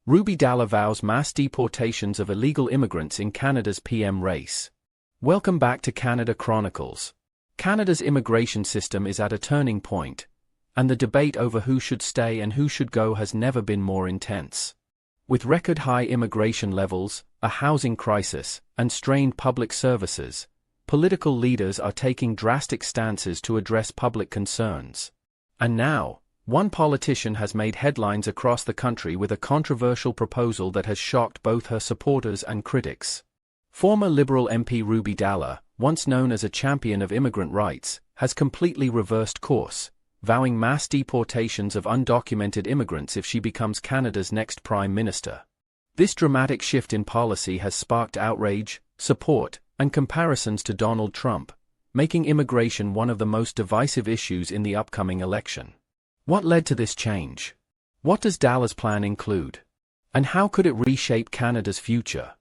Ruby Dhalla vows mass deportations of illegal immigrants in Canada's PM race. Welcome back to Canada Chronicles. Canada's immigration system is at a turning point, and the debate over who should stay and who should go has never been more intense. With record-high immigration levels, a housing crisis, and strained public services, political leaders are taking drastic stances to address public concerns. And now, one politician has made headlines across the country with a controversial proposal that has shocked both her supporters and critics. Former Liberal MP Ruby Dhalla, once known as a champion of immigrant rights, has completely reversed course, vowing mass deportations of undocumented immigrants if she becomes Canada's next Prime Minister. This dramatic shift in policy has sparked outrage, support, and comparisons to Donald Trump, making immigration one of the most divisive issues in the upcoming election. What led to this change? What does Dhalla's plan include? And how could it reshape Canada's future?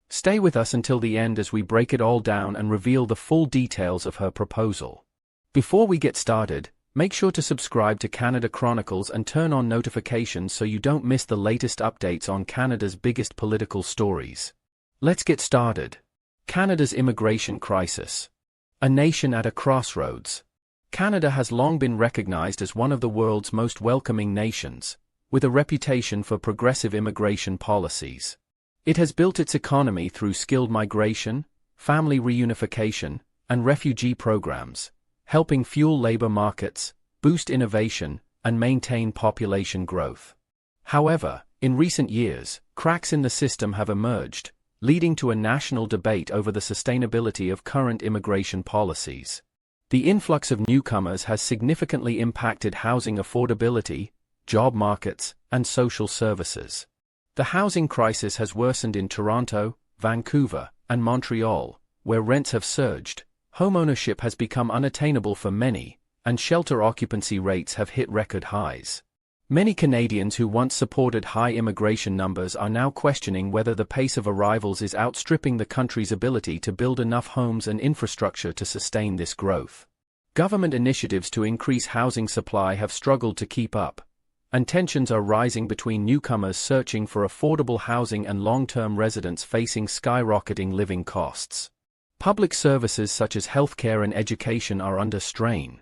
Stay with us until the end as we break it all down and reveal the full details of her proposal. Before we get started, make sure to subscribe to Canada Chronicles and turn on notifications so you don't miss the latest updates on Canada's biggest political stories. Let's get started. Canada's immigration crisis. A nation at a crossroads. Canada has long been recognized as one of the world's most welcoming nations, with a reputation for progressive immigration policies. It has built its economy through skilled migration, family reunification, and refugee programs, helping fuel labor markets, boost innovation, and maintain population growth. However, in recent years, cracks in the system have emerged, leading to a national debate over the sustainability of current immigration policies. The influx of newcomers has significantly impacted housing affordability, job markets, and social services. The housing crisis has worsened in Toronto, Vancouver, and Montreal, where rents have surged, homeownership has become unattainable for many, and shelter occupancy rates have hit record highs. Many Canadians who once supported high immigration numbers are now questioning whether the pace of arrivals is outstripping the country's ability to build enough homes and infrastructure to sustain this growth. Government initiatives to increase housing supply have struggled to keep up, and tensions are rising between newcomers searching for affordable housing and long-term residents facing skyrocketing living costs. Public services such as healthcare and education are under strain.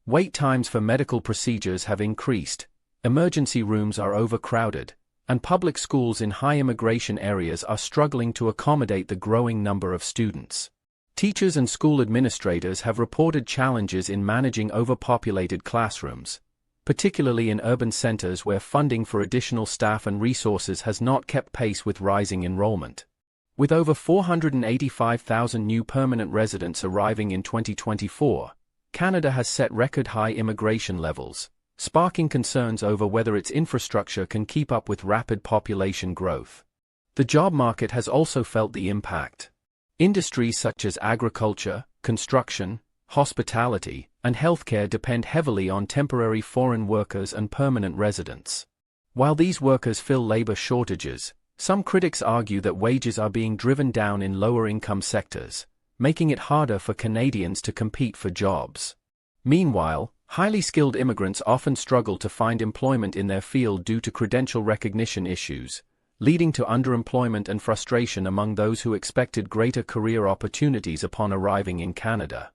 Wait times for medical procedures have increased, emergency rooms are overcrowded, and public schools in high immigration areas are struggling to accommodate the growing number of students. Teachers and school administrators have reported challenges in managing overpopulated classrooms, particularly in urban centers where funding for additional staff and resources has not kept pace with rising enrollment. With over 485,000 new permanent residents arriving in 2024, Canada has set record-high immigration levels, sparking concerns over whether its infrastructure can keep up with rapid population growth. The job market has also felt the impact. Industries such as agriculture, construction, hospitality, and healthcare depend heavily on temporary foreign workers and permanent residents. While these workers fill labor shortages, some critics argue that wages are being driven down in lower-income sectors, making it harder for Canadians to compete for jobs. Meanwhile, highly skilled immigrants often struggle to find employment in their field due to credential recognition issues, leading to underemployment and frustration among those who expected greater career opportunities upon arriving in Canada.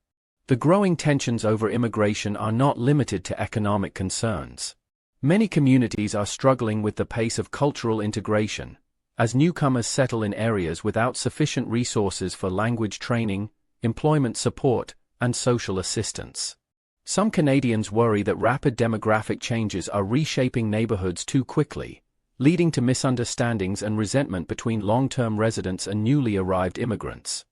The growing tensions over immigration are not limited to economic concerns. Many communities are struggling with the pace of cultural integration, as newcomers settle in areas without sufficient resources for language training, employment support, and social assistance. Some Canadians worry that rapid demographic changes are reshaping neighborhoods too quickly, leading to misunderstandings and resentment between long-term residents and newly arrived immigrants.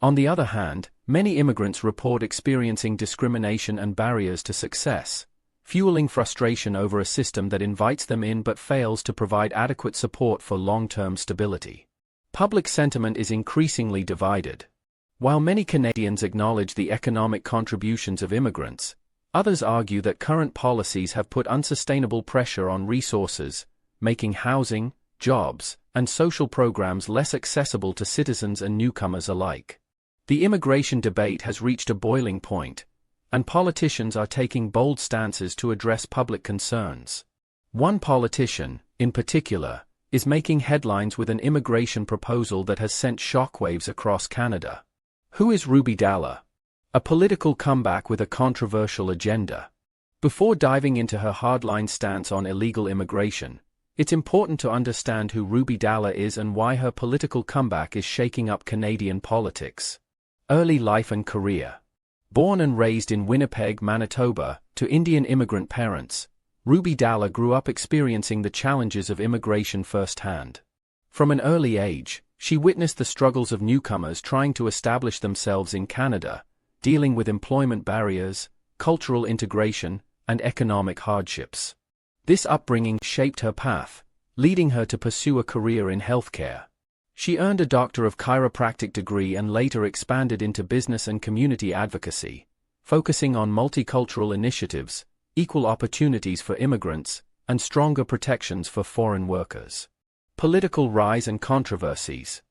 On the other hand, many immigrants report experiencing discrimination and barriers to success, fueling frustration over a system that invites them in but fails to provide adequate support for long-term stability. Public sentiment is increasingly divided. While many Canadians acknowledge the economic contributions of immigrants, others argue that current policies have put unsustainable pressure on resources, making housing, jobs, and social programs less accessible to citizens and newcomers alike. The immigration debate has reached a boiling point, and politicians are taking bold stances to address public concerns. One politician, in particular, is making headlines with an immigration proposal that has sent shockwaves across Canada. Who is Ruby Dhalla? A political comeback with a controversial agenda. Before diving into her hardline stance on illegal immigration, it's important to understand who Ruby Dhalla is and why her political comeback is shaking up Canadian politics. Early life and career. Born and raised in Winnipeg, Manitoba, to Indian immigrant parents, Ruby Dhalla grew up experiencing the challenges of immigration firsthand. From an early age, she witnessed the struggles of newcomers trying to establish themselves in Canada, dealing with employment barriers, cultural integration, and economic hardships. This upbringing shaped her path, leading her to pursue a career in healthcare. She earned a Doctor of Chiropractic degree and later expanded into business and community advocacy, focusing on multicultural initiatives, equal opportunities for immigrants, and stronger protections for foreign workers. Political rise and controversies.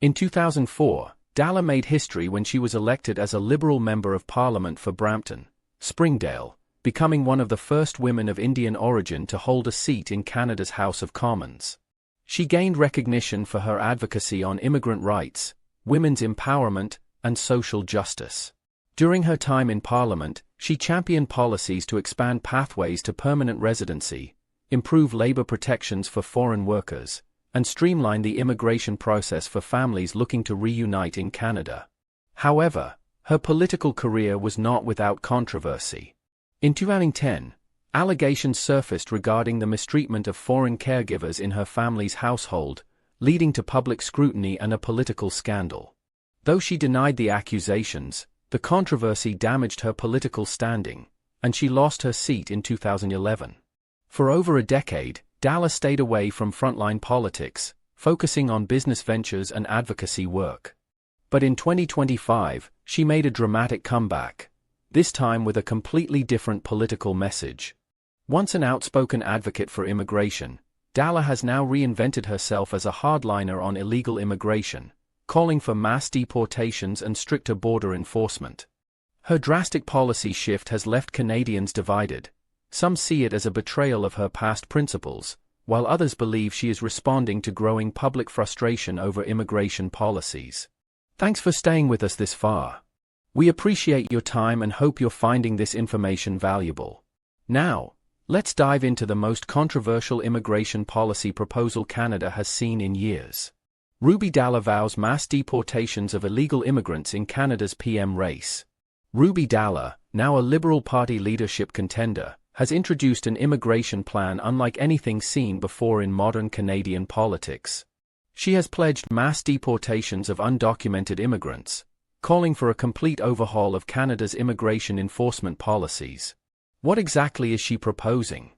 In 2004, Dhalla made history when she was elected as a Liberal Member of Parliament for Brampton, Springdale, becoming one of the first women of Indian origin to hold a seat in Canada's House of Commons. She gained recognition for her advocacy on immigrant rights, women's empowerment, and social justice. During her time in Parliament, she championed policies to expand pathways to permanent residency, improve labor protections for foreign workers, and streamline the immigration process for families looking to reunite in Canada. However, her political career was not without controversy. In 2010, allegations surfaced regarding the mistreatment of foreign caregivers in her family's household, leading to public scrutiny and a political scandal. Though she denied the accusations, the controversy damaged her political standing, and she lost her seat in 2011. For over a decade, Dhalla stayed away from frontline politics, focusing on business ventures and advocacy work. But in 2025, she made a dramatic comeback, this time with a completely different political message. Once an outspoken advocate for immigration, Dhalla has now reinvented herself as a hardliner on illegal immigration, calling for mass deportations and stricter border enforcement. Her drastic policy shift has left Canadians divided. Some see it as a betrayal of her past principles, while others believe she is responding to growing public frustration over immigration policies. Thanks for staying with us this far. We appreciate your time and hope you're finding this information valuable. Now, let's dive into the most controversial immigration policy proposal Canada has seen in years. Ruby Dhalla vows mass deportations of illegal immigrants in Canada's PM race. Ruby Dhalla, now a Liberal Party leadership contender, has introduced an immigration plan unlike anything seen before in modern Canadian politics. She has pledged mass deportations of undocumented immigrants, calling for a complete overhaul of Canada's immigration enforcement policies. What exactly is she proposing?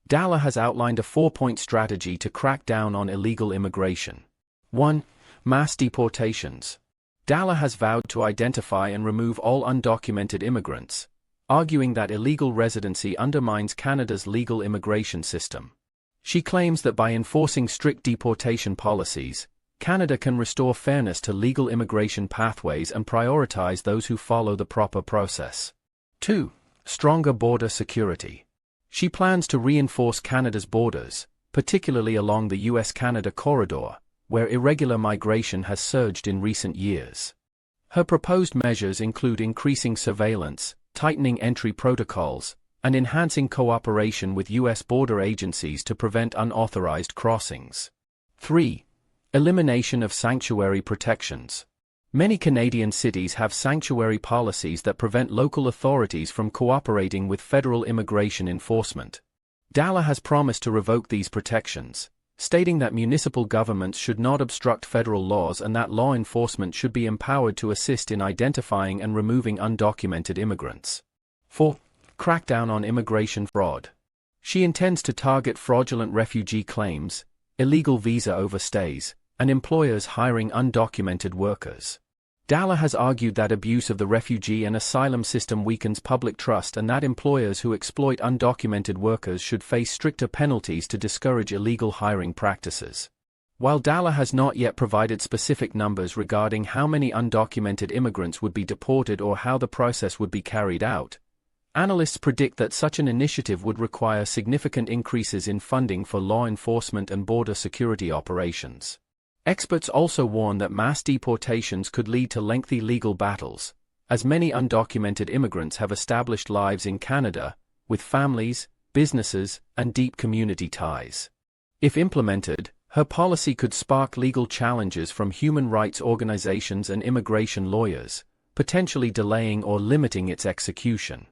Dhalla has outlined a 4-point strategy to crack down on illegal immigration. 1. Mass deportations. Dhalla has vowed to identify and remove all undocumented immigrants, arguing that illegal residency undermines Canada's legal immigration system. She claims that by enforcing strict deportation policies, Canada can restore fairness to legal immigration pathways and prioritize those who follow the proper process. 2. Stronger border security. She plans to reinforce Canada's borders, particularly along the US-Canada corridor, where irregular migration has surged in recent years. Her proposed measures include increasing surveillance, tightening entry protocols, and enhancing cooperation with US border agencies to prevent unauthorized crossings. 3. Elimination of sanctuary protections. Many Canadian cities have sanctuary policies that prevent local authorities from cooperating with federal immigration enforcement. Dhalla has promised to revoke these protections, stating that municipal governments should not obstruct federal laws and that law enforcement should be empowered to assist in identifying and removing undocumented immigrants. 4. Crackdown on immigration fraud. She intends to target fraudulent refugee claims, illegal visa overstays, and employers hiring undocumented workers. Dhalla has argued that abuse of the refugee and asylum system weakens public trust and that employers who exploit undocumented workers should face stricter penalties to discourage illegal hiring practices. While Dhalla has not yet provided specific numbers regarding how many undocumented immigrants would be deported or how the process would be carried out, Analysts predict that such an initiative would require significant increases in funding for law enforcement and border security operations. Experts also warn that mass deportations could lead to lengthy legal battles, as many undocumented immigrants have established lives in Canada, with families, businesses, and deep community ties. If implemented, her policy could spark legal challenges from human rights organizations and immigration lawyers, potentially delaying or limiting its execution.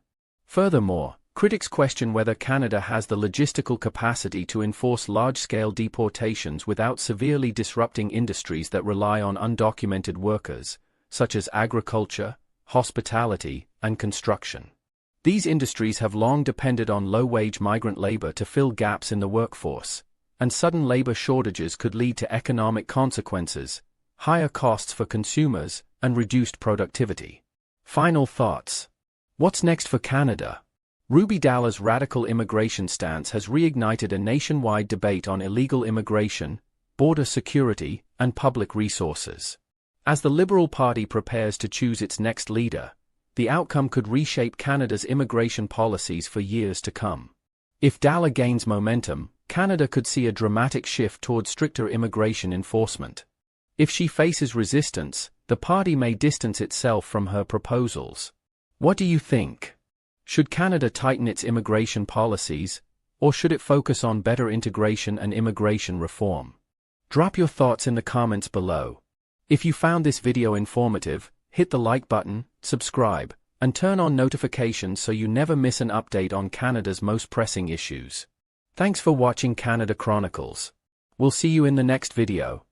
Furthermore, critics question whether Canada has the logistical capacity to enforce large-scale deportations without severely disrupting industries that rely on undocumented workers, such as agriculture, hospitality, and construction. These industries have long depended on low-wage migrant labor to fill gaps in the workforce, and sudden labor shortages could lead to economic consequences, higher costs for consumers, and reduced productivity. Final thoughts. What's next for Canada? Ruby Dhalla's radical immigration stance has reignited a nationwide debate on illegal immigration, border security, and public resources. As the Liberal Party prepares to choose its next leader, the outcome could reshape Canada's immigration policies for years to come. If Dhalla gains momentum, Canada could see a dramatic shift toward stricter immigration enforcement. If she faces resistance, the party may distance itself from her proposals. What do you think? Should Canada tighten its immigration policies, or should it focus on better integration and immigration reform? Drop your thoughts in the comments below. If you found this video informative, hit the like button, subscribe, and turn on notifications so you never miss an update on Canada's most pressing issues. Thanks for watching Canada Chronicles. We'll see you in the next video.